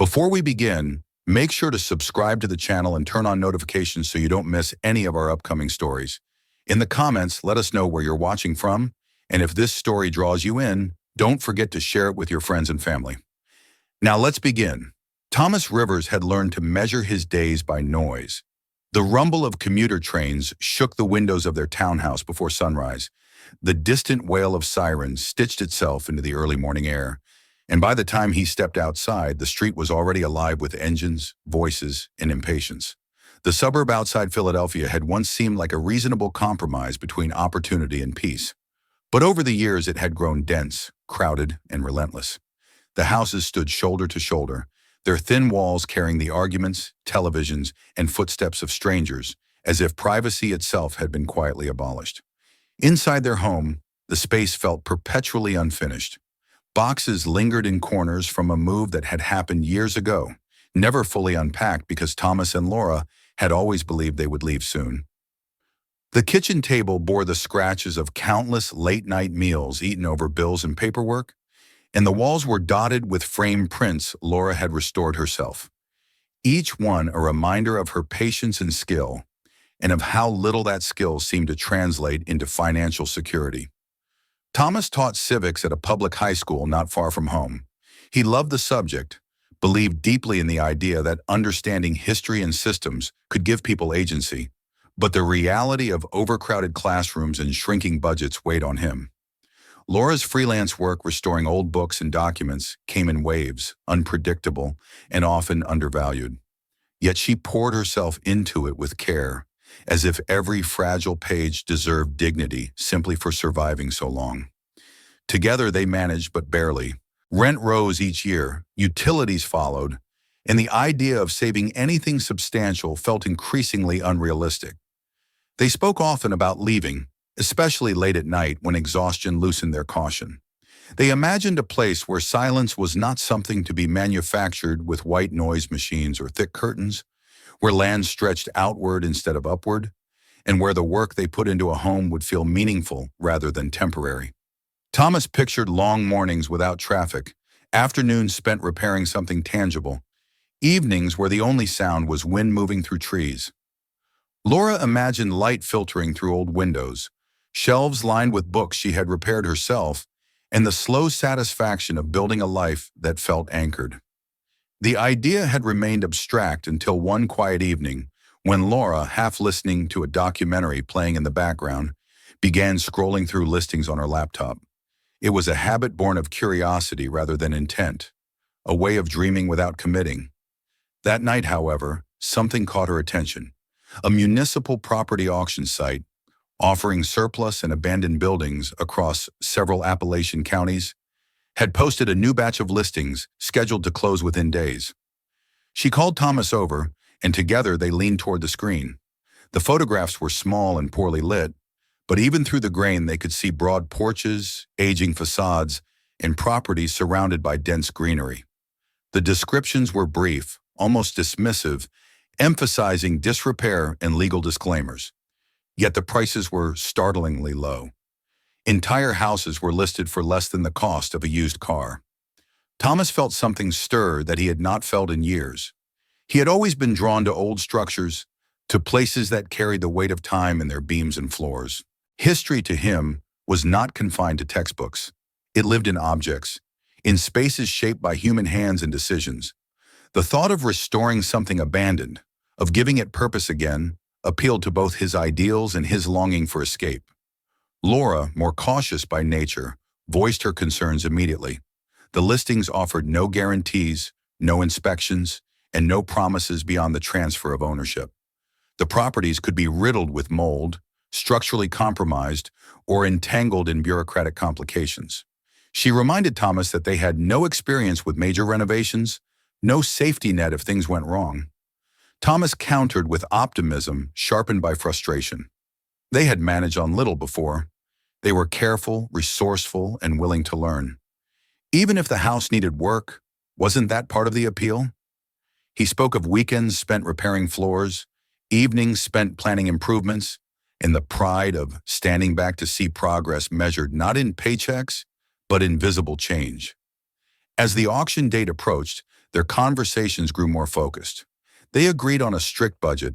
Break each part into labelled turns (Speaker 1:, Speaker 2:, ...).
Speaker 1: Before we begin, make sure to subscribe to the channel and turn on notifications so you don't miss any of our upcoming stories. In the comments, let us know where you're watching from, and if this story draws you in, don't forget to share it with your friends and family. Now let's begin. Thomas Rivers had learned to measure his days by noise. The rumble of commuter trains shook the windows of their townhouse before sunrise. The distant wail of sirens stitched itself into the early morning air, and by the time he stepped outside, the street was already alive with engines, voices, and impatience. The suburb outside Philadelphia had once seemed like a reasonable compromise between opportunity and peace. But over the years it had grown dense, crowded, and relentless. The houses stood shoulder to shoulder, their thin walls carrying the arguments, televisions, and footsteps of strangers, as if privacy itself had been quietly abolished. Inside their home, the space felt perpetually unfinished. Boxes lingered in corners from a move that had happened years ago, never fully unpacked because Thomas and Laura had always believed they would leave soon. The kitchen table bore the scratches of countless late-night meals eaten over bills and paperwork, and the walls were dotted with framed prints Laura had restored herself. Each one a reminder of her patience and skill, and of how little that skill seemed to translate into financial security. Thomas taught civics at a public high school not far from home. He loved the subject, believed deeply in the idea that understanding history and systems could give people agency, but the reality of overcrowded classrooms and shrinking budgets weighed on him. Laura's freelance work restoring old books and documents came in waves, unpredictable and often undervalued. Yet she poured herself into it with care, as if every fragile page deserved dignity simply for surviving so long. Together they managed but barely. Rent rose each year, utilities followed, and the idea of saving anything substantial felt increasingly unrealistic. They spoke often about leaving, especially late at night when exhaustion loosened their caution. They imagined a place where silence was not something to be manufactured with white noise machines or thick curtains, where land stretched outward instead of upward, and where the work they put into a home would feel meaningful rather than temporary. Thomas pictured long mornings without traffic, afternoons spent repairing something tangible, evenings where the only sound was wind moving through trees. Laura imagined light filtering through old windows, shelves lined with books she had repaired herself, and the slow satisfaction of building a life that felt anchored. The idea had remained abstract until one quiet evening, when Laura, half listening to a documentary playing in the background, began scrolling through listings on her laptop. It was a habit born of curiosity rather than intent, a way of dreaming without committing. That night, however, something caught her attention. A municipal property auction site, offering surplus and abandoned buildings across several Appalachian counties, had posted a new batch of listings scheduled to close within days. She called Thomas over, and together they leaned toward the screen. The photographs were small and poorly lit, but even through the grain they could see broad porches, aging facades, and properties surrounded by dense greenery. The descriptions were brief, almost dismissive, emphasizing disrepair and legal disclaimers. Yet the prices were startlingly low. Entire houses were listed for less than the cost of a used car. Thomas felt something stir that he had not felt in years. He had always been drawn to old structures, to places that carried the weight of time in their beams and floors. History to him was not confined to textbooks. It lived in objects, in spaces shaped by human hands and decisions. The thought of restoring something abandoned, of giving it purpose again, appealed to both his ideals and his longing for escape. Laura, more cautious by nature, voiced her concerns immediately. The listings offered no guarantees, no inspections, and no promises beyond the transfer of ownership. The properties could be riddled with mold, structurally compromised, or entangled in bureaucratic complications. She reminded Thomas that they had no experience with major renovations, no safety net if things went wrong. Thomas countered with optimism sharpened by frustration. They had managed on little before. They were careful, resourceful, and willing to learn. Even if the house needed work, wasn't that part of the appeal? He spoke of weekends spent repairing floors, evenings spent planning improvements, and the pride of standing back to see progress measured not in paychecks, but in visible change. As the auction date approached, Their conversations grew more focused. They agreed on a strict budget,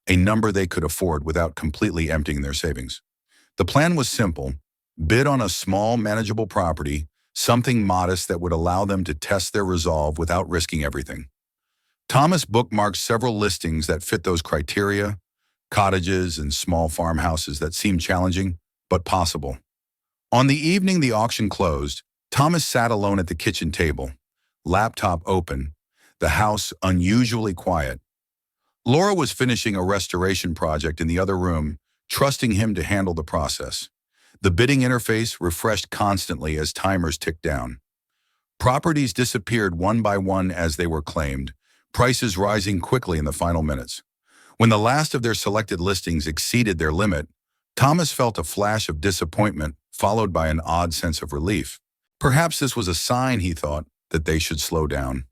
Speaker 1: a number they could afford without completely emptying their savings. The plan was simple: bid on a small, manageable property, something modest that would allow them to test their resolve without risking everything. Thomas bookmarked several listings that fit those criteria, cottages and small farmhouses that seemed challenging, but possible. On the evening the auction closed, Thomas sat alone at the kitchen table, laptop open, the house unusually quiet. Laura was finishing a restoration project in the other room, trusting him to handle the process. The bidding interface refreshed constantly as timers ticked down. Properties disappeared one by one as they were claimed, prices rising quickly in the final minutes. When the last of their selected listings exceeded their limit, Thomas felt a flash of disappointment followed by an odd sense of relief. Perhaps this was a sign, he thought, that they should slow down.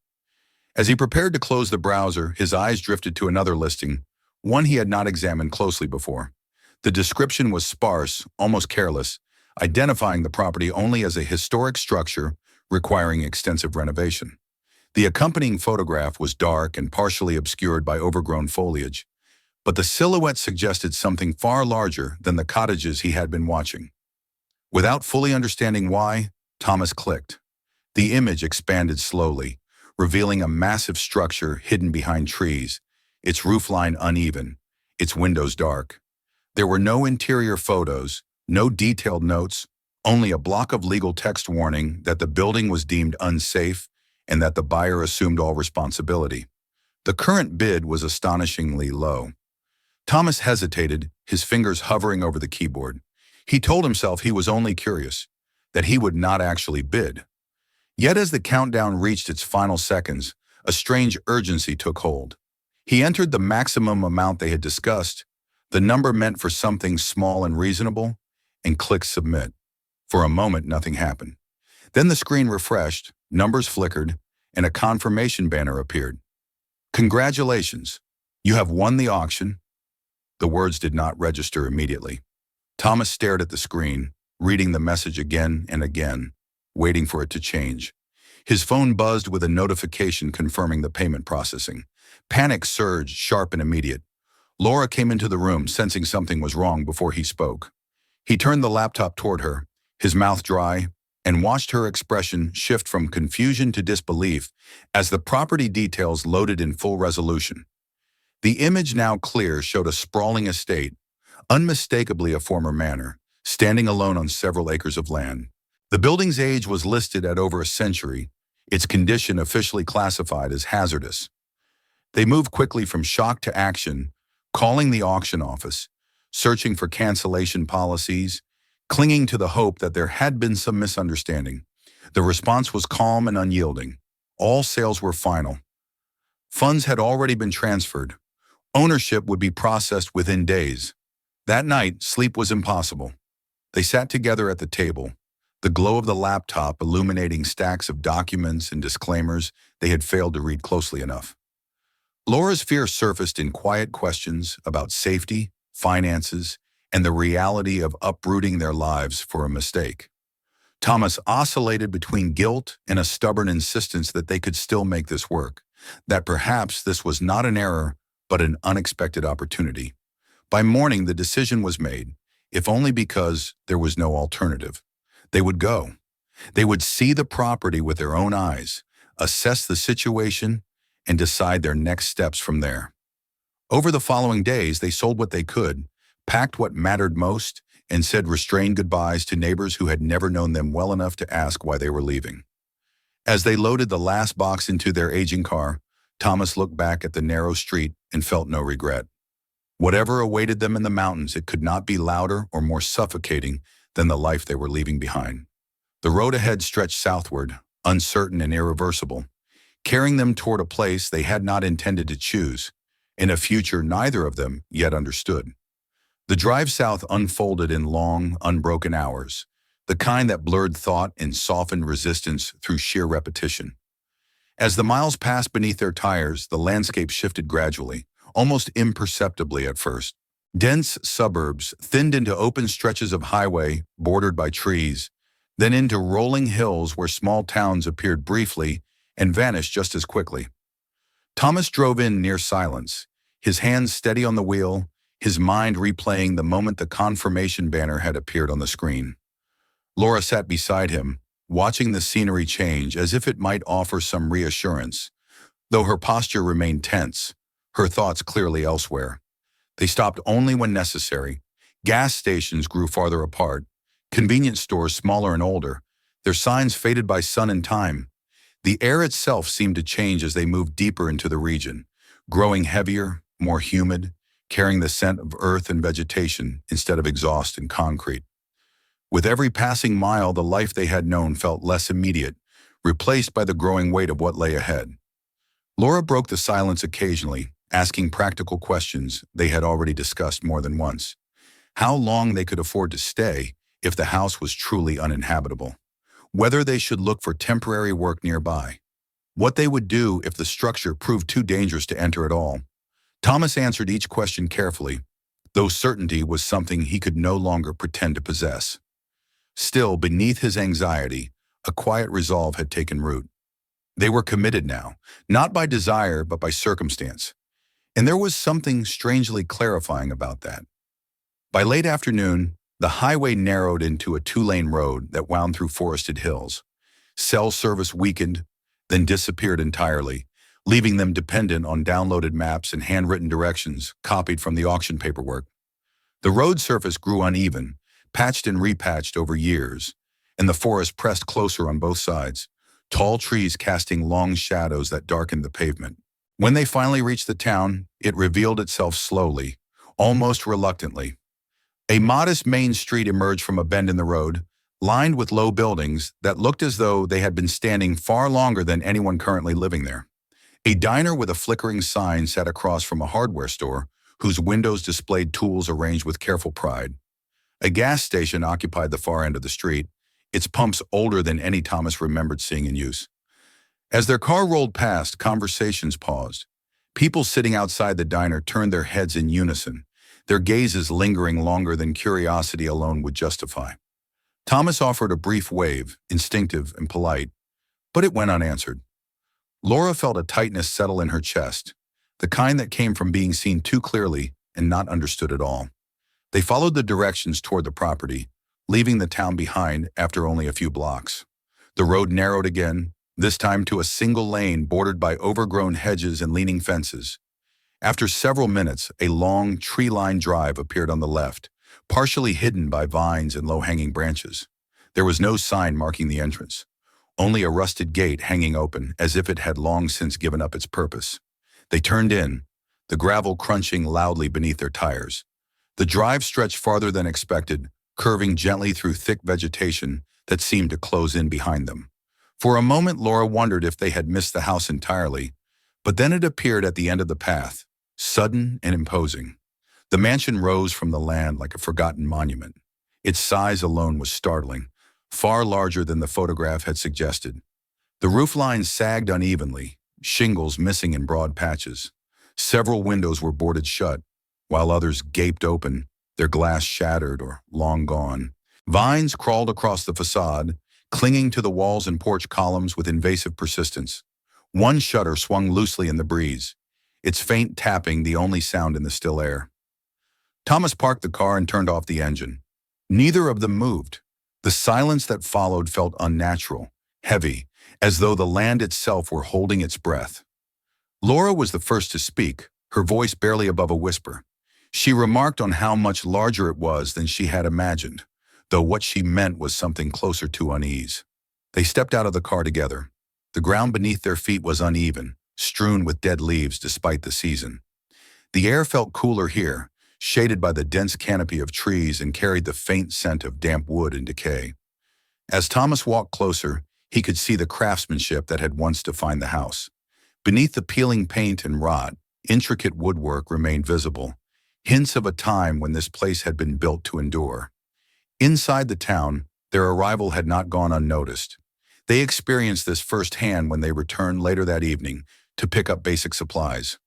Speaker 1: As he prepared to close the browser, his eyes drifted to another listing, one he had not examined closely before. The description was sparse, almost careless, identifying the property only as a historic structure requiring extensive renovation. The accompanying photograph was dark and partially obscured by overgrown foliage, but the silhouette suggested something far larger than the cottages he had been watching. Without fully understanding why, Thomas clicked. The image expanded slowly, revealing a massive structure hidden behind trees, its roofline uneven, its windows dark. There were no interior photos, no detailed notes, only a block of legal text warning that the building was deemed unsafe and that the buyer assumed all responsibility. The current bid was astonishingly low. Thomas hesitated, his fingers hovering over the keyboard. He told himself he was only curious, that he would not actually bid. Yet as the countdown reached its final seconds, a strange urgency took hold. He entered the maximum amount they had discussed, the number meant for something small and reasonable, and clicked submit. For a moment, nothing happened. Then the screen refreshed, numbers flickered, and a confirmation banner appeared. "Congratulations, you have won the auction." The words did not register immediately. Thomas stared at the screen, reading the message again and again, waiting for it to change. His phone buzzed with a notification confirming the payment processing. Panic surged, sharp and immediate. Laura came into the room, sensing something was wrong before he spoke. He turned the laptop toward her, his mouth dry, and watched her expression shift from confusion to disbelief as the property details loaded in full resolution. The image, now clear, showed a sprawling estate, unmistakably a former manor, standing alone on several acres of land. The building's age was listed at over a century, its condition officially classified as hazardous. They moved quickly from shock to action, calling the auction office, searching for cancellation policies, clinging to the hope that there had been some misunderstanding. The response was calm and unyielding. All sales were final. Funds had already been transferred. Ownership would be processed within days. That night, sleep was impossible. They sat together at the table, the glow of the laptop illuminating stacks of documents and disclaimers they had failed to read closely enough. Laura's fear surfaced in quiet questions about safety, finances, and the reality of uprooting their lives for a mistake. Thomas oscillated between guilt and a stubborn insistence that they could still make this work, that perhaps this was not an error, but an unexpected opportunity. By morning, the decision was made, if only because there was no alternative. They would go. They would see the property with their own eyes, assess the situation, and decide their next steps from there. Over the following days, they sold what they could, packed what mattered most, and said restrained goodbyes to neighbors who had never known them well enough to ask why they were leaving. As they loaded the last box into their aging car, Thomas looked back at the narrow street and felt no regret. Whatever awaited them in the mountains, it could not be louder or more suffocating than the life they were leaving behind. The road ahead stretched southward, uncertain and irreversible, carrying them toward a place they had not intended to choose, in a future neither of them yet understood. The drive south unfolded in long, unbroken hours, the kind that blurred thought and softened resistance through sheer repetition. As the miles passed beneath their tires, the landscape shifted gradually, almost imperceptibly at first. Dense suburbs thinned into open stretches of highway bordered by trees, then into rolling hills where small towns appeared briefly and vanished just as quickly. Thomas drove in near silence, his hands steady on the wheel, his mind replaying the moment the confirmation banner had appeared on the screen. Laura sat beside him, watching the scenery change as if it might offer some reassurance. Though her posture remained tense, her thoughts clearly elsewhere. They stopped only when necessary. Gas stations grew farther apart, convenience stores smaller and older, their signs faded by sun and time. The air itself seemed to change as they moved deeper into the region, growing heavier, more humid, carrying the scent of earth and vegetation instead of exhaust and concrete. With every passing mile, the life they had known felt less immediate, replaced by the growing weight of what lay ahead. Laura broke the silence occasionally, asking practical questions they had already discussed more than once. How long they could afford to stay if the house was truly uninhabitable. Whether they should look for temporary work nearby. What they would do if the structure proved too dangerous to enter at all. Thomas answered each question carefully, though certainty was something he could no longer pretend to possess. Still, beneath his anxiety, a quiet resolve had taken root. They were committed now, not by desire but by circumstance. And there was something strangely clarifying about that. By late afternoon, the highway narrowed into a two-lane road that wound through forested hills. Cell service weakened, then disappeared entirely, leaving them dependent on downloaded maps and handwritten directions copied from the auction paperwork. The road surface grew uneven, patched and repatched over years, and the forest pressed closer on both sides, tall trees casting long shadows that darkened the pavement. When they finally reached the town, it revealed itself slowly, almost reluctantly. A modest main street emerged from a bend in the road, lined with low buildings that looked as though they had been standing far longer than anyone currently living there. A diner with a flickering sign sat across from a hardware store, whose windows displayed tools arranged with careful pride. A gas station occupied the far end of the street, its pumps older than any Thomas remembered seeing in use. As their car rolled past, conversations paused. People sitting outside the diner turned their heads in unison, their gazes lingering longer than curiosity alone would justify. Thomas offered a brief wave, instinctive and polite, but it went unanswered. Laura felt a tightness settle in her chest, the kind that came from being seen too clearly and not understood at all. They followed the directions toward the property, leaving the town behind after only a few blocks. The road narrowed again, this time to a single lane bordered by overgrown hedges and leaning fences. After several minutes, a long, tree-lined drive appeared on the left, partially hidden by vines and low-hanging branches. There was no sign marking the entrance, only a rusted gate hanging open as if it had long since given up its purpose. They turned in, the gravel crunching loudly beneath their tires. The drive stretched farther than expected, curving gently through thick vegetation that seemed to close in behind them. For a moment, Laura wondered if they had missed the house entirely, but then it appeared at the end of the path, sudden and imposing. The mansion rose from the land like a forgotten monument. Its size alone was startling, far larger than the photograph had suggested. The roof lines sagged unevenly, shingles missing in broad patches. Several windows were boarded shut, while others gaped open, their glass shattered or long gone. Vines crawled across the facade, clinging to the walls and porch columns with invasive persistence. One shutter swung loosely in the breeze, its faint tapping the only sound in the still air. Thomas parked the car and turned off the engine. Neither of them moved. The silence that followed felt unnatural, heavy, as though the land itself were holding its breath. Laura was the first to speak, her voice barely above a whisper. She remarked on how much larger it was than she had imagined, though what she meant was something closer to unease. They stepped out of the car together. The ground beneath their feet was uneven, strewn with dead leaves despite the season. The air felt cooler here, shaded by the dense canopy of trees, and carried the faint scent of damp wood and decay. As Thomas walked closer, he could see the craftsmanship that had once defined the house. Beneath the peeling paint and wrought, intricate woodwork remained visible, hints of a time when this place had been built to endure. Inside the town, their arrival had not gone unnoticed. They experienced this firsthand when they returned later that evening to pick up basic supplies.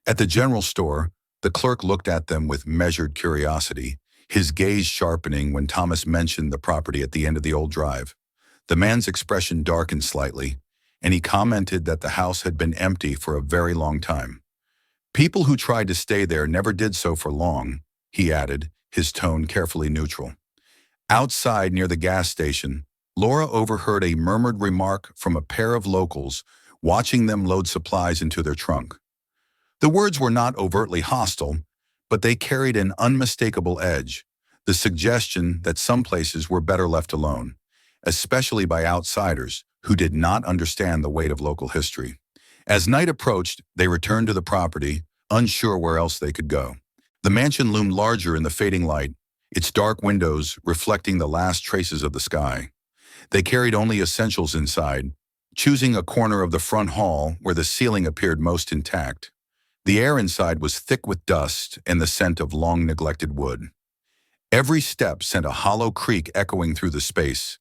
Speaker 1: At the general store, the clerk looked at them with measured curiosity, his gaze sharpening when Thomas mentioned the property at the end of the old drive. The man's expression darkened slightly, and he commented that the house had been empty for a very long time. People who tried to stay there never did so for long, he added, his tone carefully neutral. Outside near the gas station, Laura overheard a murmured remark from a pair of locals watching them load supplies into their trunk. The words were not overtly hostile, but they carried an unmistakable edge, the suggestion that some places were better left alone, especially by outsiders who did not understand the weight of local history. As night approached, they returned to the property, unsure where else they could go. The mansion loomed larger in the fading light, its dark windows reflecting the last traces of the sky. They carried only essentials inside, choosing a corner of the front hall where the ceiling appeared most intact. The air inside was thick with dust and the scent of long-neglected wood. Every step sent a hollow creak echoing through the space,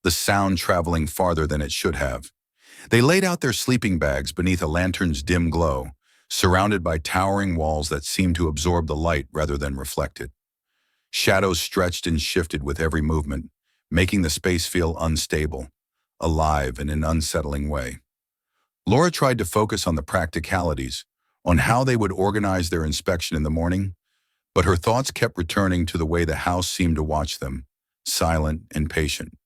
Speaker 1: the sound traveling farther than it should have. They laid out their sleeping bags beneath a lantern's dim glow, surrounded by towering walls that seemed to absorb the light rather than reflect it. Shadows stretched and shifted with every movement, making the space feel unstable, alive in an unsettling way. Laura tried to focus on the practicalities, on how they would organize their inspection in the morning, but her thoughts kept returning to the way the house seemed to watch them, silent and patient.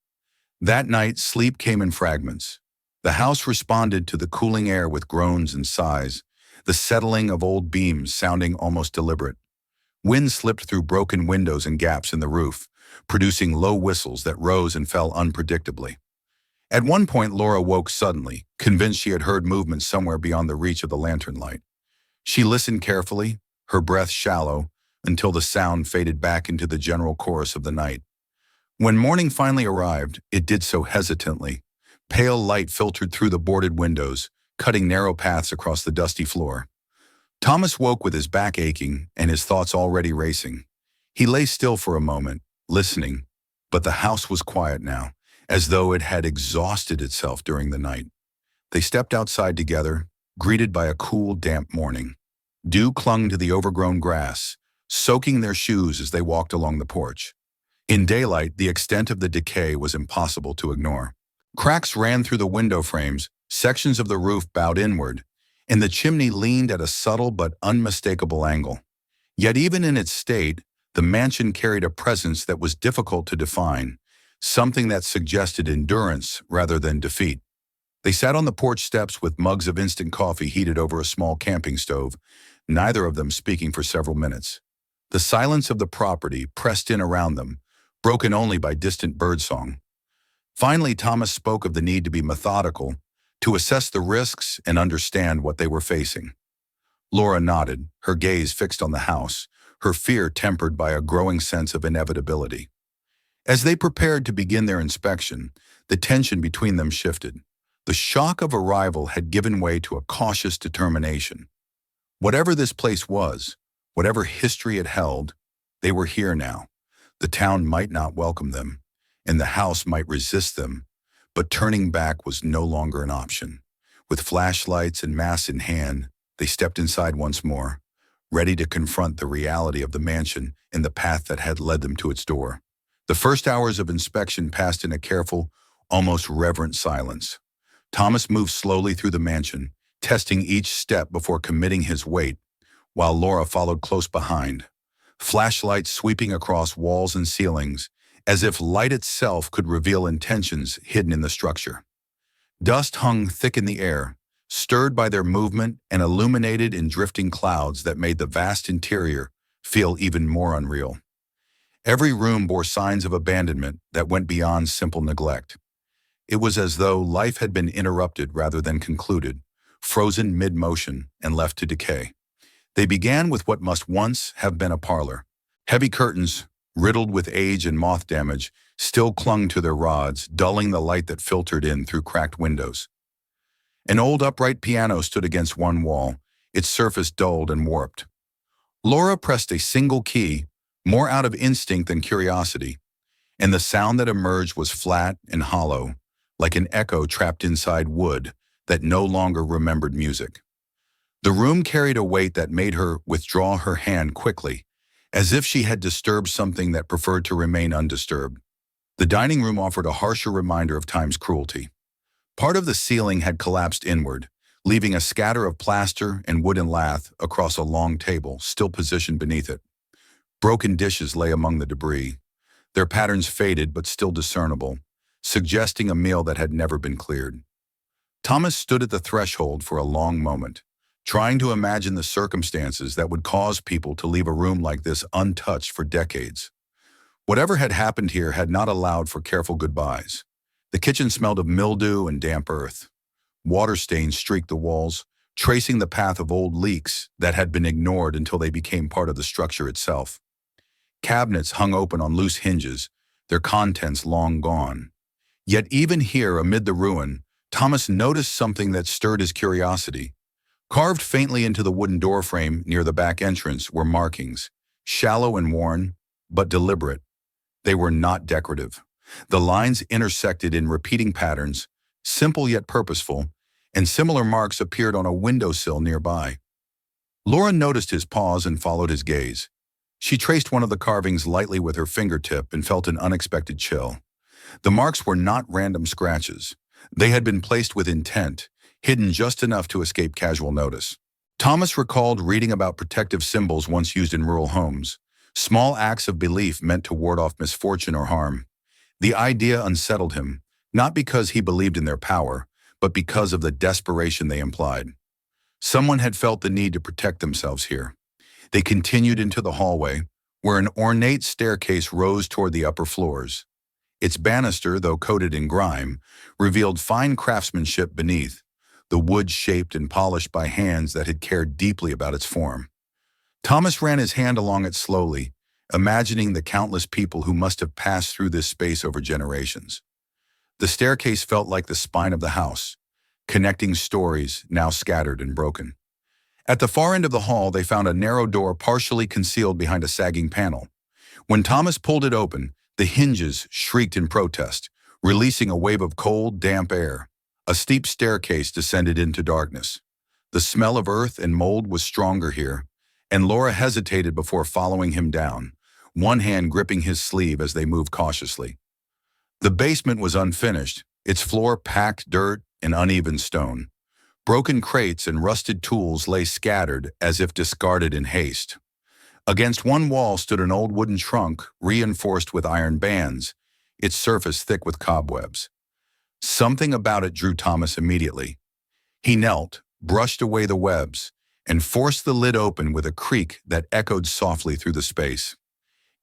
Speaker 1: That night, sleep came in fragments. The house responded to the cooling air with groans and sighs, the settling of old beams sounding almost deliberate. Wind slipped through broken windows and gaps in the roof, producing low whistles that rose and fell unpredictably. At one point, Laura woke suddenly, convinced she had heard movement somewhere beyond the reach of the lantern light. She listened carefully, her breath shallow, until the sound faded back into the general chorus of the night. When morning finally arrived, it did so hesitantly. Pale light filtered through the boarded windows, cutting narrow paths across the dusty floor. Thomas woke with his back aching and his thoughts already racing. He lay still for a moment, listening, but the house was quiet now, as though it had exhausted itself during the night. They stepped outside together, greeted by a cool, damp morning. Dew clung to the overgrown grass, soaking their shoes as they walked along the porch. In daylight, the extent of the decay was impossible to ignore. Cracks ran through the window frames, sections of the roof bowed inward, and the chimney leaned at a subtle but unmistakable angle. Yet even in its state, the mansion carried a presence that was difficult to define, something that suggested endurance rather than defeat. They sat on the porch steps with mugs of instant coffee heated over a small camping stove, neither of them speaking for several minutes. The silence of the property pressed in around them, broken only by distant birdsong. Finally, Thomas spoke of the need to be methodical, to assess the risks and understand what they were facing. Laura nodded, her gaze fixed on the house, her fear tempered by a growing sense of inevitability. As they prepared to begin their inspection, the tension between them shifted. The shock of arrival had given way to a cautious determination. Whatever this place was, whatever history it held, they were here now. The town might not welcome them, and the house might resist them, but turning back was no longer an option. With flashlights and masks in hand, they stepped inside once more, ready to confront the reality of the mansion and the path that had led them to its door. The first hours of inspection passed in a careful, almost reverent silence. Thomas moved slowly through the mansion, testing each step before committing his weight, while Laura followed close behind, flashlights sweeping across walls and ceilings, as if light itself could reveal intentions hidden in the structure. Dust hung thick in the air, stirred by their movement and illuminated in drifting clouds that made the vast interior feel even more unreal. Every room bore signs of abandonment that went beyond simple neglect. It was as though life had been interrupted rather than concluded, frozen mid-motion and left to decay. They began with what must once have been a parlor. Heavy curtains, riddled with age and moth damage, still clung to their rods, dulling the light that filtered in through cracked windows. An old upright piano stood against one wall, its surface dulled and warped. Laura pressed a single key, more out of instinct than curiosity, and the sound that emerged was flat and hollow, like an echo trapped inside wood that no longer remembered music. The room carried a weight that made her withdraw her hand quickly, as if she had disturbed something that preferred to remain undisturbed. The dining room offered a harsher reminder of time's cruelty. Part of the ceiling had collapsed inward, leaving a scatter of plaster and wooden lath across a long table still positioned beneath it. Broken dishes lay among the debris, their patterns faded but still discernible, suggesting a meal that had never been cleared. Thomas stood at the threshold for a long moment, trying to imagine the circumstances that would cause people to leave a room like this untouched for decades. Whatever had happened here had not allowed for careful goodbyes. The kitchen smelled of mildew and damp earth. Water stains streaked the walls, tracing the path of old leaks that had been ignored until they became part of the structure itself. Cabinets hung open on loose hinges, their contents long gone. Yet even here, amid the ruin, Thomas noticed something that stirred his curiosity. Carved faintly into the wooden doorframe near the back entrance were markings, shallow and worn, but deliberate. They were not decorative. The lines intersected in repeating patterns, simple yet purposeful, and similar marks appeared on a windowsill nearby. Laura noticed his pause and followed his gaze. She traced one of the carvings lightly with her fingertip and felt an unexpected chill. The marks were not random scratches. They had been placed with intent, hidden just enough to escape casual notice. Thomas recalled reading about protective symbols once used in rural homes, small acts of belief meant to ward off misfortune or harm. The idea unsettled him, not because he believed in their power, but because of the desperation they implied. Someone had felt the need to protect themselves here. They continued into the hallway, where an ornate staircase rose toward the upper floors. Its banister, though coated in grime, revealed fine craftsmanship beneath, the wood shaped and polished by hands that had cared deeply about its form. Thomas ran his hand along it slowly, imagining the countless people who must have passed through this space over generations. The staircase felt like the spine of the house, connecting stories now scattered and broken. At the far end of the hall, they found a narrow door partially concealed behind a sagging panel. When Thomas pulled it open, the hinges shrieked in protest, releasing a wave of cold, damp air. A steep staircase descended into darkness. The smell of earth and mold was stronger here, and Laura hesitated before following him down, one hand gripping his sleeve as they moved cautiously. The basement was unfinished, its floor packed dirt and uneven stone. Broken crates and rusted tools lay scattered as if discarded in haste. Against one wall stood an old wooden trunk reinforced with iron bands, its surface thick with cobwebs. Something about it drew Thomas immediately. He knelt, brushed away the webs, and forced the lid open with a creak that echoed softly through the space.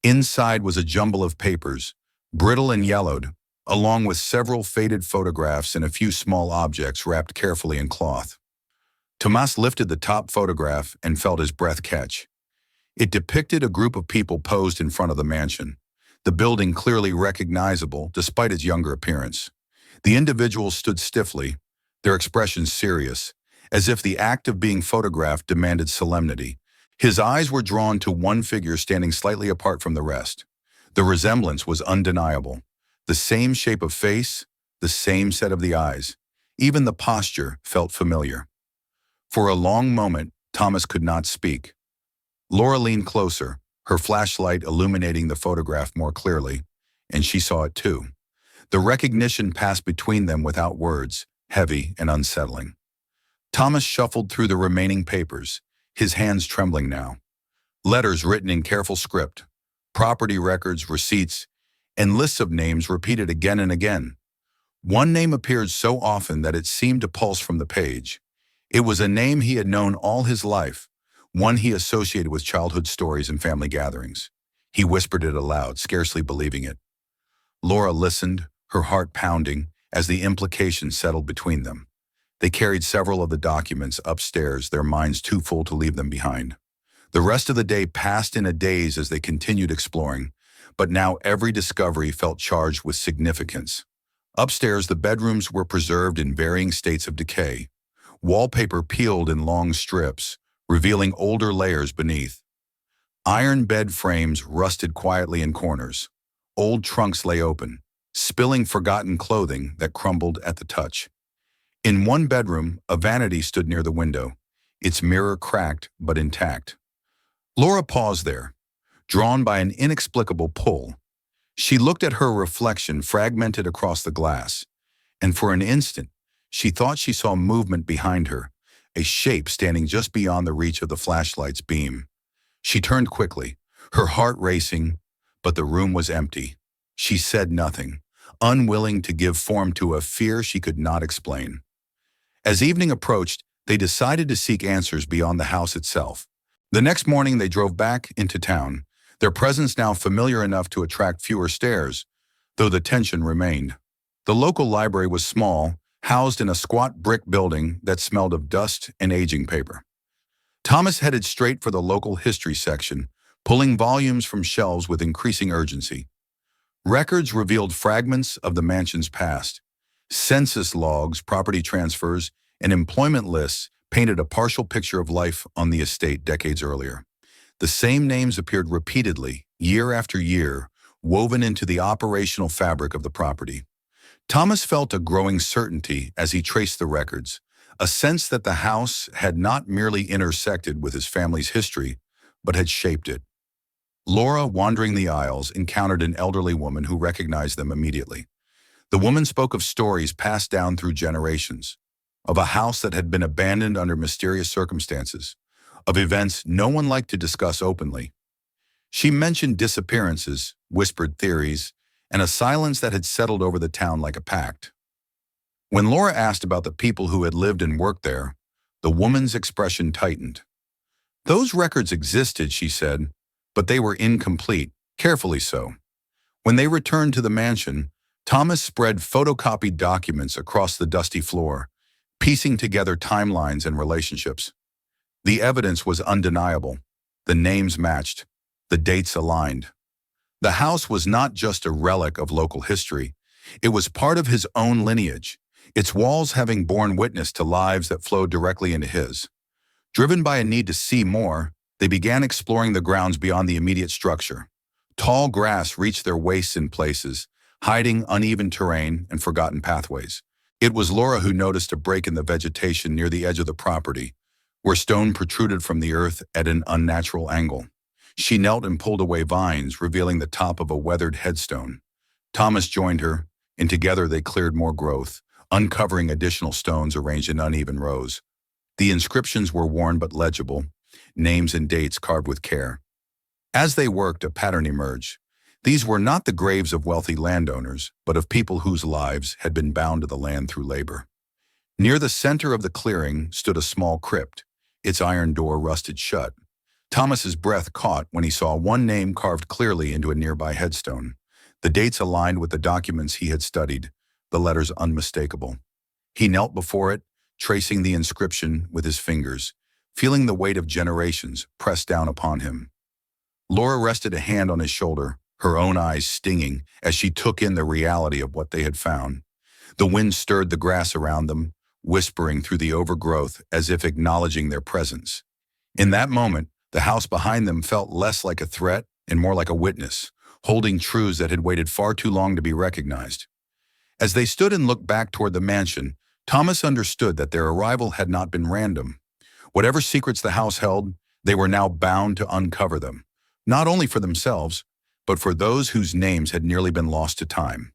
Speaker 1: Inside was a jumble of papers, brittle and yellowed, along with several faded photographs and a few small objects wrapped carefully in cloth. Thomas lifted the top photograph and felt his breath catch. It depicted a group of people posed in front of the mansion, the building clearly recognizable despite its younger appearance. The individuals stood stiffly, their expressions serious, as if the act of being photographed demanded solemnity. His eyes were drawn to one figure standing slightly apart from the rest. The resemblance was undeniable. The same shape of face, the same set of the eyes. Even the posture felt familiar. For a long moment, Thomas could not speak. Laura leaned closer, her flashlight illuminating the photograph more clearly, and she saw it too. The recognition passed between them without words, heavy and unsettling. Thomas shuffled through the remaining papers, his hands trembling now. Letters written in careful script, property records, receipts, and lists of names repeated again and again. One name appeared so often that it seemed to pulse from the page. It was a name he had known all his life, one he associated with childhood stories and family gatherings. He whispered it aloud, scarcely believing it. Laura listened, her heart pounding, as the implications settled between them. They carried several of the documents upstairs, their minds too full to leave them behind. The rest of the day passed in a daze as they continued exploring, but now every discovery felt charged with significance. Upstairs, the bedrooms were preserved in varying states of decay. Wallpaper peeled in long strips, revealing older layers beneath. Iron bed frames rusted quietly in corners. Old trunks lay open, spilling forgotten clothing that crumbled at the touch. In one bedroom, a vanity stood near the window, its mirror cracked but intact. Laura paused there, drawn by an inexplicable pull. She looked at her reflection fragmented across the glass, and for an instant, She thought she saw movement behind her, a shape standing just beyond the reach of the flashlight's beam. She turned quickly, her heart racing, but the room was empty. She said nothing, unwilling to give form to a fear she could not explain. As evening approached, they decided to seek answers beyond the house itself. The next morning they drove back into town, their presence now familiar enough to attract fewer stares, though the tension remained. The local library was small, housed in a squat brick building that smelled of dust and aging paper. Thomas headed straight for the local history section, pulling volumes from shelves with increasing urgency. Records revealed fragments of the mansion's past. Census logs, property transfers, and employment lists painted a partial picture of life on the estate decades earlier. The same names appeared repeatedly, year after year, woven into the operational fabric of the property. Thomas felt a growing certainty as he traced the records, a sense that the house had not merely intersected with his family's history, but had shaped it. Laura, wandering the aisles, encountered an elderly woman who recognized them immediately. The woman spoke of stories passed down through generations, of a house that had been abandoned under mysterious circumstances, of events no one liked to discuss openly. She mentioned disappearances, whispered theories, and a silence that had settled over the town like a pact. When Laura asked about the people who had lived and worked there, the woman's expression tightened. Those records existed, she said, but they were incomplete, carefully so. When they returned to the mansion, Thomas spread photocopied documents across the dusty floor, piecing together timelines and relationships. The evidence was undeniable. The names matched. The dates aligned. The house was not just a relic of local history. It was part of his own lineage, its walls having borne witness to lives that flowed directly into his. Driven by a need to see more, they began exploring the grounds beyond the immediate structure. Tall grass reached their waists in places, hiding uneven terrain and forgotten pathways. It was Laura who noticed a break in the vegetation near the edge of the property, where stone protruded from the earth at an unnatural angle. She knelt and pulled away vines, revealing the top of a weathered headstone. Thomas joined her, and together they cleared more growth, uncovering additional stones arranged in uneven rows. The inscriptions were worn but legible, names and dates carved with care. As they worked, a pattern emerged. These were not the graves of wealthy landowners, but of people whose lives had been bound to the land through labor. Near the center of the clearing stood a small crypt, its iron door rusted shut. Thomas's breath caught when he saw one name carved clearly into a nearby headstone. The dates aligned with the documents he had studied, the letters unmistakable. He knelt before it, tracing the inscription with his fingers, feeling the weight of generations pressed down upon him. Laura rested a hand on his shoulder, her own eyes stinging as she took in the reality of what they had found. The wind stirred the grass around them, whispering through the overgrowth as if acknowledging their presence. In that moment, the house behind them felt less like a threat and more like a witness, holding truths that had waited far too long to be recognized. As they stood and looked back toward the mansion, Thomas understood that their arrival had not been random. Whatever secrets the house held, they were now bound to uncover them, not only for themselves, but for those whose names had nearly been lost to time.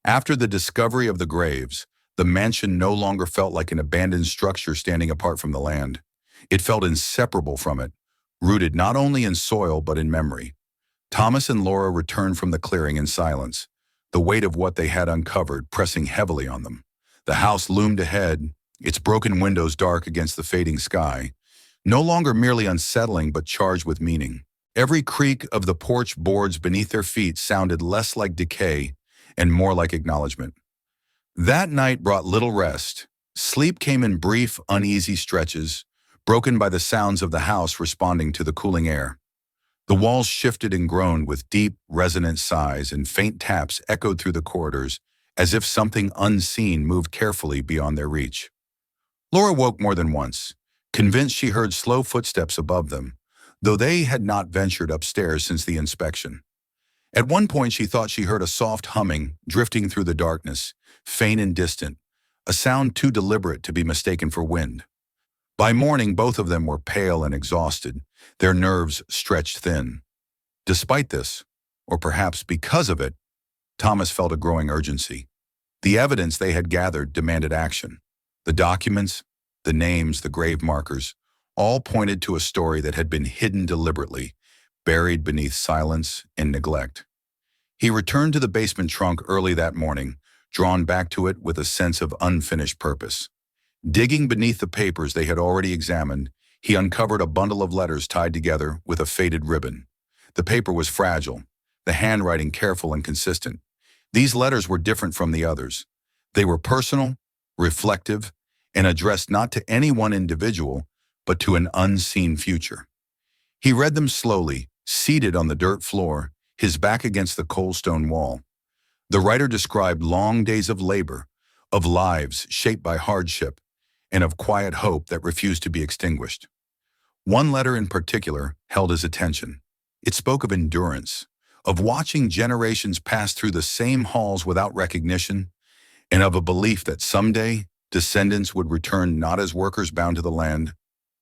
Speaker 1: After the discovery of the graves, the mansion no longer felt like an abandoned structure standing apart from the land. It felt inseparable from it, rooted not only in soil but in memory. Thomas and Laura returned from the clearing in silence, the weight of what they had uncovered pressing heavily on them. The house loomed ahead, its broken windows dark against the fading sky, no longer merely unsettling but charged with meaning. Every creak of the porch boards beneath their feet sounded less like decay and more like acknowledgement. That night brought little rest. Sleep came in brief, uneasy stretches, broken by the sounds of the house responding to the cooling air. The walls shifted and groaned with deep, resonant sighs, and faint taps echoed through the corridors as if something unseen moved carefully beyond their reach. Laura woke more than once, convinced she heard slow footsteps above them, though they had not ventured upstairs since the inspection. At one point she thought she heard a soft humming drifting through the darkness, faint and distant, a sound too deliberate to be mistaken for wind. By morning, both of them were pale and exhausted, their nerves stretched thin. Despite this, or perhaps because of it, Thomas felt a growing urgency. The evidence they had gathered demanded action. The documents, the names, the grave markers, all pointed to a story that had been hidden deliberately, buried beneath silence and neglect. He returned to the basement trunk early that morning, drawn back to it with a sense of unfinished purpose. Digging beneath the papers they had already examined, he uncovered a bundle of letters tied together with a faded ribbon. The paper was fragile, the handwriting careful and consistent. These letters were different from the others. They were personal, reflective, and addressed not to any one individual, but to an unseen future. He read them slowly, seated on the dirt floor, his back against the cold stone wall. The writer described long days of labor, of lives shaped by hardship, and of quiet hope that refused to be extinguished. One letter in particular held his attention. It spoke of endurance, of watching generations pass through the same halls without recognition, and of a belief that someday descendants would return not as workers bound to the land,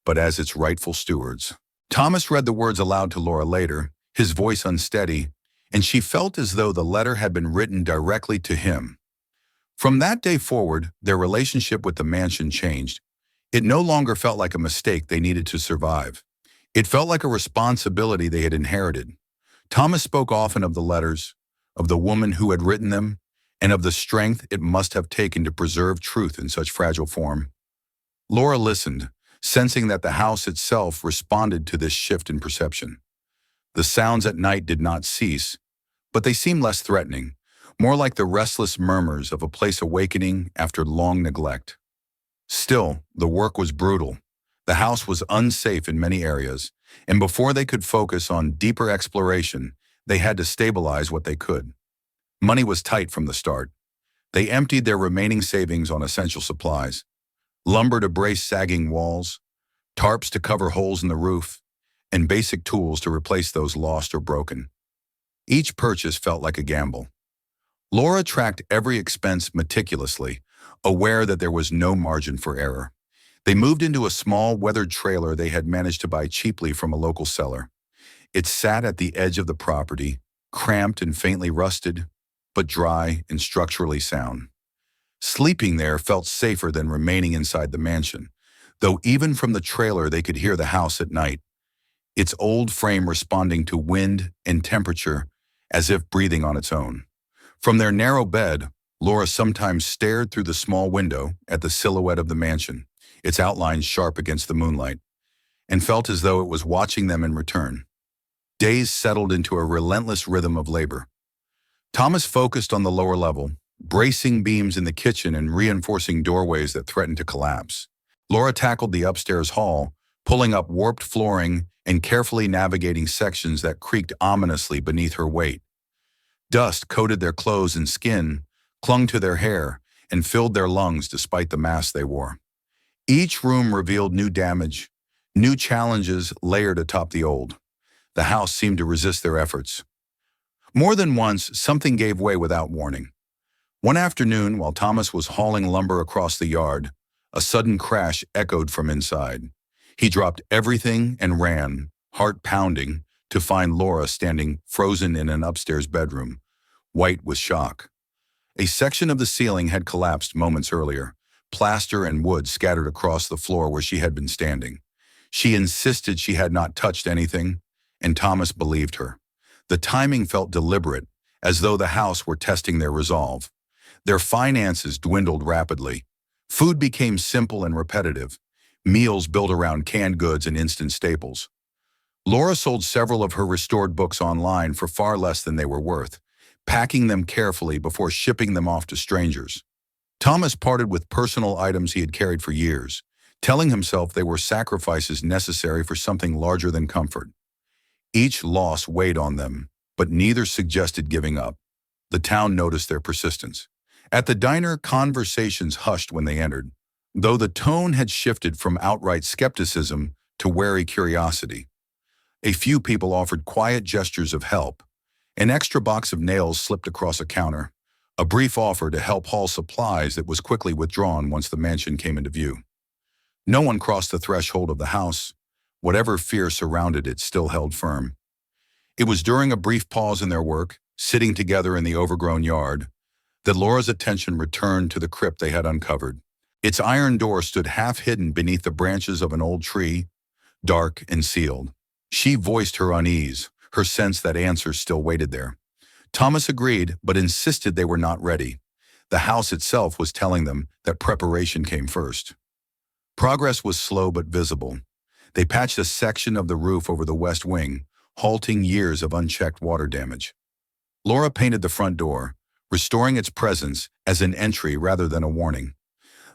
Speaker 1: but as its rightful stewards. Thomas read the words aloud to Laura later, his voice unsteady, and she felt as though the letter had been written directly to him. From that day forward, their relationship with the mansion changed. It no longer felt like a mistake they needed to survive. It felt like a responsibility they had inherited. Thomas spoke often of the letters, of the woman who had written them, and of the strength it must have taken to preserve truth in such fragile form. Laura listened, sensing that the house itself responded to this shift in perception. The sounds at night did not cease, but they seemed less threatening, more like the restless murmurs of a place awakening after long neglect. Still, the work was brutal. The house was unsafe in many areas, and before they could focus on deeper exploration, they had to stabilize what they could. Money was tight from the start. They emptied their remaining savings on essential supplies: lumber to brace sagging walls, tarps to cover holes in the roof, and basic tools to replace those lost or broken. Each purchase felt like a gamble. Laura tracked every expense meticulously, aware that there was no margin for error. They moved into a small, weathered trailer they had managed to buy cheaply from a local seller. It sat at the edge of the property, cramped and faintly rusted, but dry and structurally sound. Sleeping there felt safer than remaining inside the mansion, though even from the trailer they could hear the house at night, its old frame responding to wind and temperature as if breathing on its own. From their narrow bed, Laura sometimes stared through the small window at the silhouette of the mansion, its outlines sharp against the moonlight, and felt as though it was watching them in return. Days settled into a relentless rhythm of labor. Thomas focused on the lower level, bracing beams in the kitchen and reinforcing doorways that threatened to collapse. Laura tackled the upstairs hall, pulling up warped flooring and carefully navigating sections that creaked ominously beneath her weight. Dust coated their clothes and skin, clung to their hair, and filled their lungs despite the masks they wore. Each room revealed new damage, new challenges layered atop the old. The house seemed to resist their efforts. More than once, something gave way without warning. One afternoon, while Thomas was hauling lumber across the yard, a sudden crash echoed from inside. He dropped everything and ran, heart pounding, to find Laura standing frozen in an upstairs bedroom, white with shock. A section of the ceiling had collapsed moments earlier, plaster and wood scattered across the floor where she had been standing. She insisted she had not touched anything, and Thomas believed her. The timing felt deliberate, as though the house were testing their resolve. Their finances dwindled rapidly. Food became simple and repetitive, meals built around canned goods and instant staples. Laura sold several of her restored books online for far less than they were worth, packing them carefully before shipping them off to strangers. Thomas parted with personal items he had carried for years, telling himself they were sacrifices necessary for something larger than comfort. Each loss weighed on them, but neither suggested giving up. The town noticed their persistence. At the diner, conversations hushed when they entered, though the tone had shifted from outright skepticism to wary curiosity. A few people offered quiet gestures of help. An extra box of nails slipped across a counter, a brief offer to help haul supplies that was quickly withdrawn once the mansion came into view. No one crossed the threshold of the house. Whatever fear surrounded it still held firm. It was during a brief pause in their work, sitting together in the overgrown yard, that Laura's attention returned to the crypt they had uncovered. Its iron door stood half hidden beneath the branches of an old tree, dark and sealed. She voiced her unease, her sense that answers still waited there. Thomas agreed, but insisted they were not ready. The house itself was telling them that preparation came first. Progress was slow but visible. They patched a section of the roof over the west wing, halting years of unchecked water damage. Laura painted the front door, restoring its presence as an entry rather than a warning.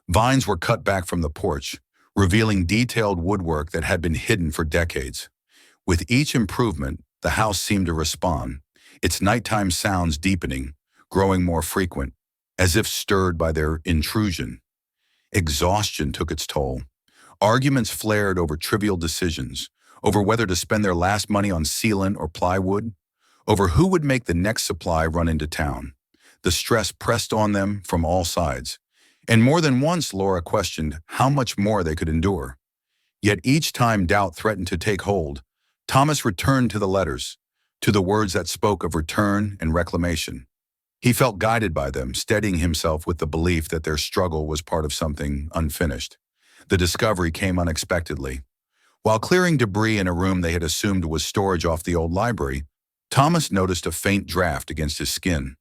Speaker 1: Vines were cut back from the porch, revealing detailed woodwork that had been hidden for decades. With each improvement, the house seemed to respond, its nighttime sounds deepening, growing more frequent, as if stirred by their intrusion. Exhaustion took its toll. Arguments flared over trivial decisions, over whether to spend their last money on sealant or plywood, over who would make the next supply run into town. The stress pressed on them from all sides, and more than once Laura questioned how much more they could endure. Yet each time doubt threatened to take hold, Thomas returned to the letters, to the words that spoke of return and reclamation. He felt guided by them, steadying himself with the belief that their struggle was part of something unfinished. The discovery came unexpectedly. While clearing debris in a room they had assumed was storage off the old library, Thomas noticed a faint draft against his skin.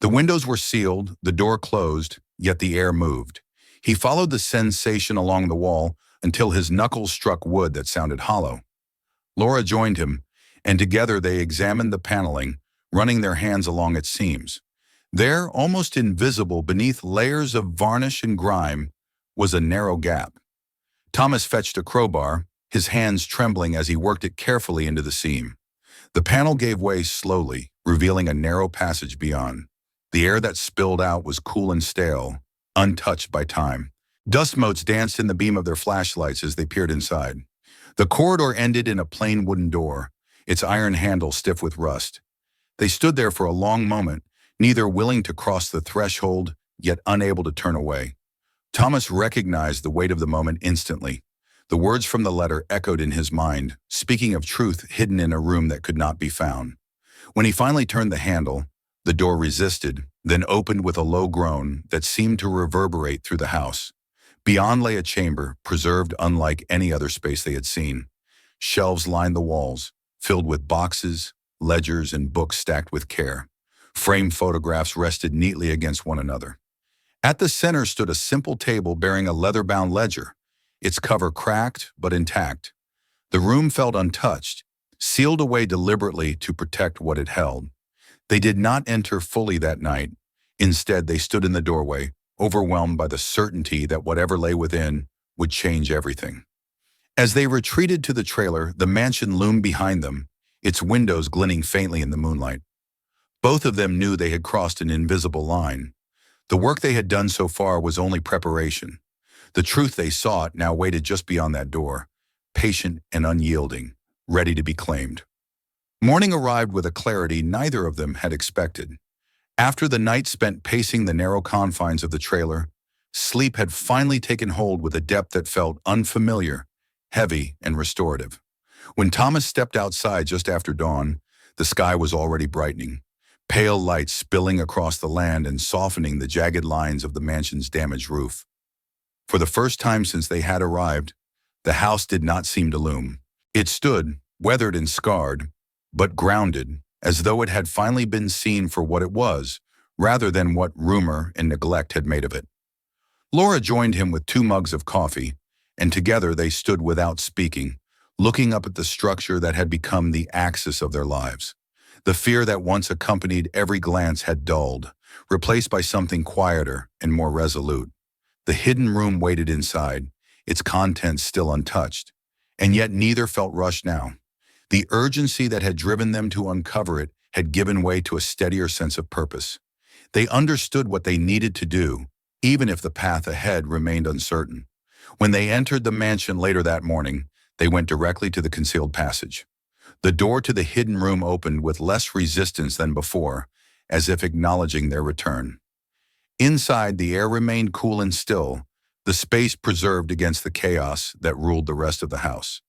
Speaker 1: The windows were sealed, the door closed, yet the air moved. He followed the sensation along the wall until his knuckles struck wood that sounded hollow. Laura joined him, and together they examined the paneling, running their hands along its seams. There, almost invisible beneath layers of varnish and grime, was a narrow gap. Thomas fetched a crowbar, his hands trembling as he worked it carefully into the seam. The panel gave way slowly, revealing a narrow passage beyond. The air that spilled out was cool and stale, untouched by time. Dust motes danced in the beam of their flashlights as they peered inside. The corridor ended in a plain wooden door, its iron handle stiff with rust. They stood there for a long moment, neither willing to cross the threshold, yet unable to turn away. Thomas recognized the weight of the moment instantly. The words from the letter echoed in his mind, speaking of truth hidden in a room that could not be found. When he finally turned the handle, the door resisted, then opened with a low groan that seemed to reverberate through the house. Beyond lay a chamber, preserved unlike any other space they had seen. Shelves lined the walls, filled with boxes, ledgers, and books stacked with care. Framed photographs rested neatly against one another. At the center stood a simple table bearing a leather-bound ledger, its cover cracked but intact. The room felt untouched, sealed away deliberately to protect what it held. They did not enter fully that night. Instead, they stood in the doorway, overwhelmed by the certainty that whatever lay within would change everything. As they retreated to the trailer, the mansion loomed behind them, its windows glinting faintly in the moonlight. Both of them knew they had crossed an invisible line. The work they had done so far was only preparation. The truth they sought now waited just beyond that door, patient and unyielding, ready to be claimed. Morning arrived with a clarity neither of them had expected. After the night spent pacing the narrow confines of the trailer, sleep had finally taken hold with a depth that felt unfamiliar, heavy, and restorative. When Thomas stepped outside just after dawn, the sky was already brightening, pale light spilling across the land and softening the jagged lines of the mansion's damaged roof. For the first time since they had arrived, the house did not seem to loom. It stood, weathered and scarred, but grounded, as though it had finally been seen for what it was, rather than what rumor and neglect had made of it. Laura joined him with 2 mugs of coffee, and together they stood without speaking, looking up at the structure that had become the axis of their lives. The fear that once accompanied every glance had dulled, replaced by something quieter and more resolute. The hidden room waited inside, its contents still untouched, and yet neither felt rushed now. The urgency that had driven them to uncover it had given way to a steadier sense of purpose. They understood what they needed to do, even if the path ahead remained uncertain. When they entered the mansion later that morning, they went directly to the concealed passage. The door to the hidden room opened with less resistance than before, as if acknowledging their return. Inside, the air remained cool and still, the space preserved against the chaos that ruled the rest of the house.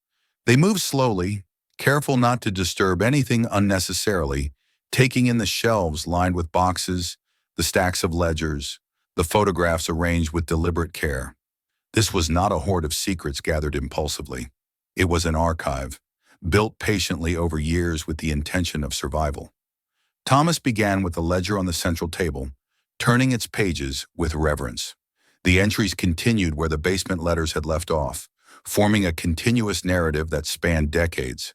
Speaker 1: They moved slowly, careful not to disturb anything unnecessarily, taking in the shelves lined with boxes, the stacks of ledgers, the photographs arranged with deliberate care. This was not a hoard of secrets gathered impulsively. It was an archive, built patiently over years with the intention of survival. Thomas began with the ledger on the central table, turning its pages with reverence. The entries continued where the basement letters had left off, forming a continuous narrative that spanned decades.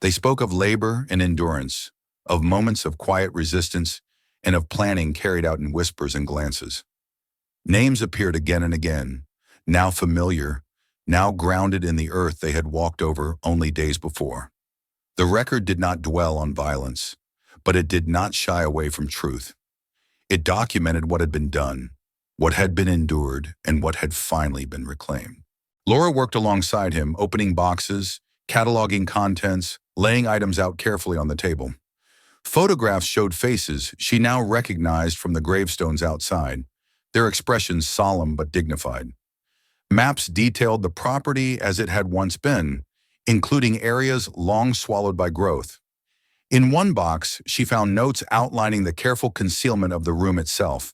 Speaker 1: They spoke of labor and endurance, of moments of quiet resistance, and of planning carried out in whispers and glances. Names appeared again and again, now familiar, now grounded in the earth they had walked over only days before. The record did not dwell on violence, but it did not shy away from truth. It documented what had been done, what had been endured, and what had finally been reclaimed. Laura worked alongside him, opening boxes, cataloging contents, laying items out carefully on the table. Photographs showed faces she now recognized from the gravestones outside, their expressions solemn but dignified. Maps detailed the property as it had once been, including areas long swallowed by growth. In one box, she found notes outlining the careful concealment of the room itself,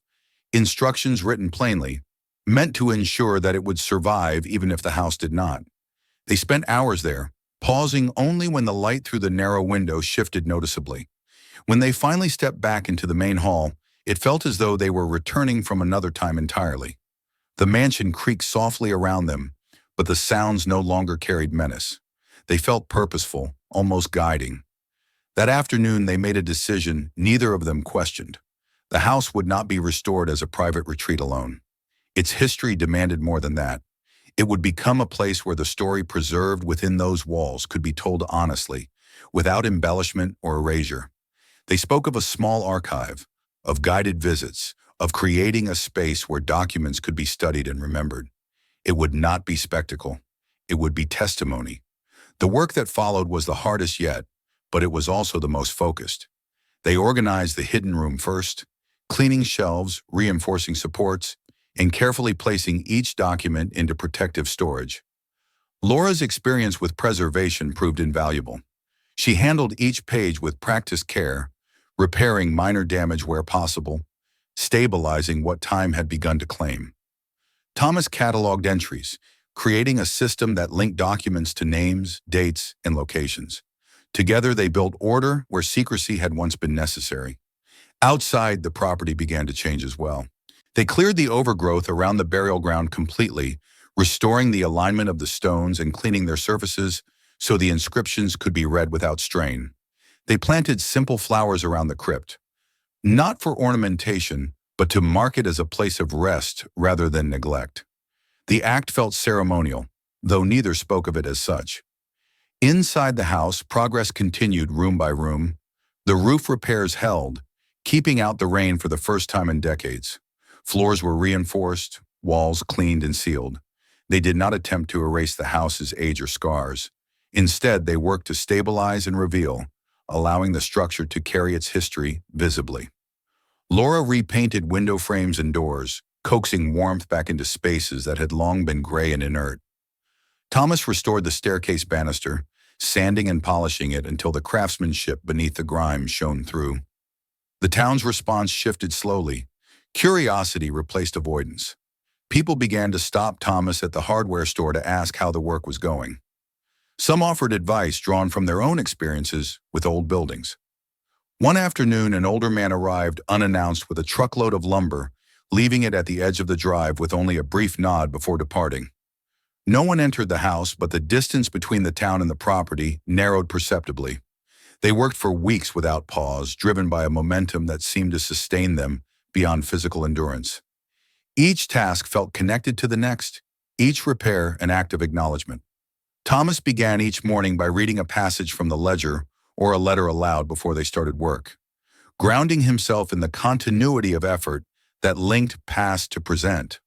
Speaker 1: instructions written plainly, meant to ensure that it would survive even if the house did not. They spent hours there, pausing only when the light through the narrow window shifted noticeably. When they finally stepped back into the main hall, it felt as though they were returning from another time entirely. The mansion creaked softly around them, but the sounds no longer carried menace. They felt purposeful, almost guiding. That afternoon they made a decision neither of them questioned. The house would not be restored as a private retreat alone. Its history demanded more than that. It would become a place where the story preserved within those walls could be told honestly, without embellishment or erasure. They spoke of a small archive, of guided visits, of creating a space where documents could be studied and remembered. It would not be spectacle. It would be testimony. The work that followed was the hardest yet, but it was also the most focused. They organized the hidden room first, cleaning shelves, reinforcing supports, and carefully placing each document into protective storage. Laura's experience with preservation proved invaluable. She handled each page with practiced care, repairing minor damage where possible, stabilizing what time had begun to claim. Thomas cataloged entries, creating a system that linked documents to names, dates, and locations. Together they built order where secrecy had once been necessary. Outside, the property began to change as well. They cleared the overgrowth around the burial ground completely, restoring the alignment of the stones and cleaning their surfaces so the inscriptions could be read without strain. They planted simple flowers around the crypt, not for ornamentation, but to mark it as a place of rest rather than neglect. The act felt ceremonial, though neither spoke of it as such. Inside the house, progress continued room by room. The roof repairs held, keeping out the rain for the first time in decades. Floors were reinforced, walls cleaned and sealed. They did not attempt to erase the house's age or scars. Instead, they worked to stabilize and reveal, allowing the structure to carry its history visibly. Laura repainted window frames and doors, coaxing warmth back into spaces that had long been gray and inert. Thomas restored the staircase banister, sanding and polishing it until the craftsmanship beneath the grime shone through. The town's response shifted slowly. Curiosity replaced avoidance. People began to stop Thomas at the hardware store to ask how the work was going. Some offered advice drawn from their own experiences with old buildings. One afternoon, an older man arrived unannounced with a truckload of lumber, leaving it at the edge of the drive with only a brief nod before departing. No one entered the house, but the distance between the town and the property narrowed perceptibly. They worked for weeks without pause, driven by a momentum that seemed to sustain them beyond physical endurance. Each task felt connected to the next, each repair an act of acknowledgement. Thomas began each morning by reading a passage from the ledger or a letter aloud before they started work, grounding himself in the continuity of effort that linked past to present.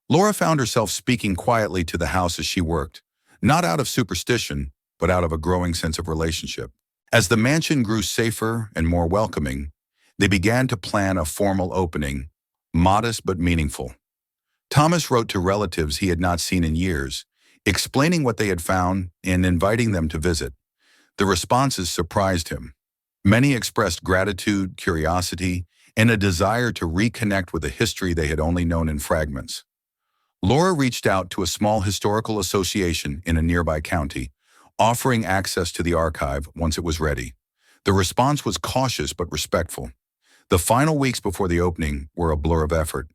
Speaker 1: Laura found herself speaking quietly to the house as she worked, not out of superstition, but out of a growing sense of relationship. As the mansion grew safer and more welcoming, they began to plan a formal opening, modest but meaningful. Thomas wrote to relatives he had not seen in years, explaining what they had found and inviting them to visit. The responses surprised him. Many expressed gratitude, curiosity, and a desire to reconnect with a history they had only known in fragments. Laura reached out to a small historical association in a nearby county, offering access to the archive once it was ready. The response was cautious but respectful. The final weeks before the opening were a blur of effort.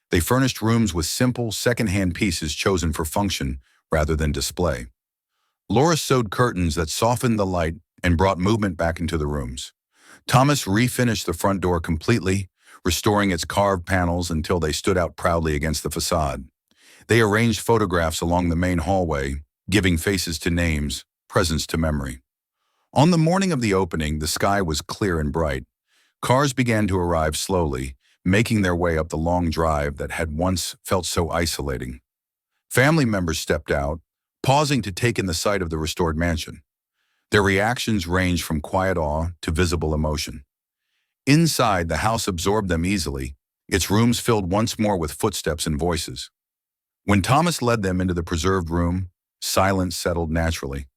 Speaker 1: They furnished rooms with simple, second-hand pieces chosen for function rather than display. Laura sewed curtains that softened the light and brought movement back into the rooms. Thomas refinished the front door completely, restoring its carved panels until they stood out proudly against the facade. They arranged photographs along the main hallway, giving faces to names, presence to memory. On the morning of the opening, the sky was clear and bright. Cars began to arrive slowly, making their way up the long drive that had once felt so isolating. Family members stepped out, pausing to take in the sight of the restored mansion. Their reactions ranged from quiet awe to visible emotion. Inside, the house absorbed them easily, its rooms filled once more with footsteps and voices. When Thomas led them into the preserved room, silence settled naturally.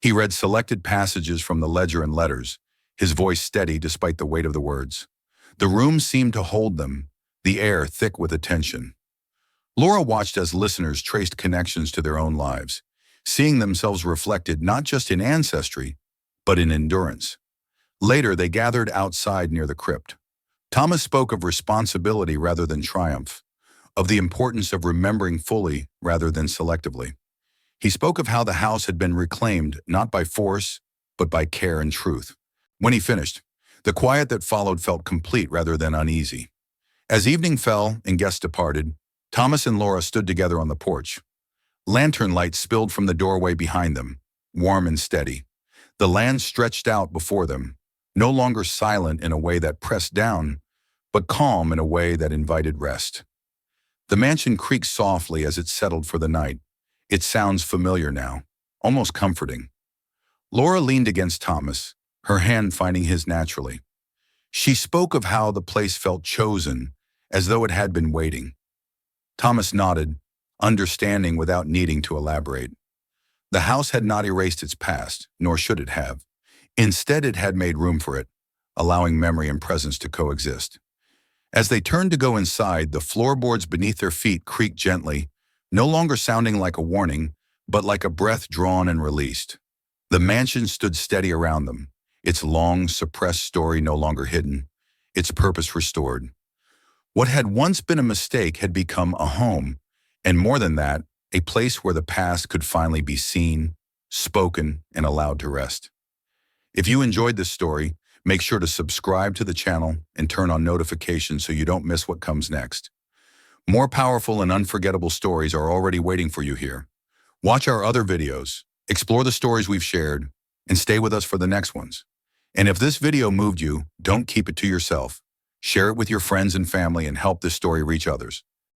Speaker 1: He read selected passages from the ledger and letters, his voice steady despite the weight of the words. The room seemed to hold them, the air thick with attention. Laura watched as listeners traced connections to their own lives, seeing themselves reflected not just in ancestry, but in endurance. Later, they gathered outside near the crypt. Thomas spoke of responsibility rather than triumph, of the importance of remembering fully rather than selectively. He spoke of how the house had been reclaimed not by force, but by care and truth. When he finished, the quiet that followed felt complete rather than uneasy. As evening fell and guests departed, Thomas and Laura stood together on the porch. Lantern light spilled from the doorway behind them, warm and steady. The land stretched out before them, no longer silent in a way that pressed down, but calm in a way that invited rest. The mansion creaked softly as it settled for the night. It sounds familiar now, almost comforting. Laura leaned against Thomas, her hand finding his naturally. She spoke of how the place felt chosen, as though it had been waiting. Thomas nodded, understanding without needing to elaborate. The house had not erased its past, nor should it have. Instead, it had made room for it, allowing memory and presence to coexist. As they turned to go inside, the floorboards beneath their feet creaked gently, no longer sounding like a warning, but like a breath drawn and released. The mansion stood steady around them, its long, suppressed story no longer hidden, its purpose restored. What had once been a mistake had become a home, and more than that, a place where the past could finally be seen, spoken, and allowed to rest. If you enjoyed this story, make sure to subscribe to the channel and turn on notifications so you don't miss what comes next. More powerful and unforgettable stories are already waiting for you here. Watch our other videos, explore the stories we've shared, and stay with us for the next ones. And if this video moved you, don't keep it to yourself. Share it with your friends and family and help this story reach others.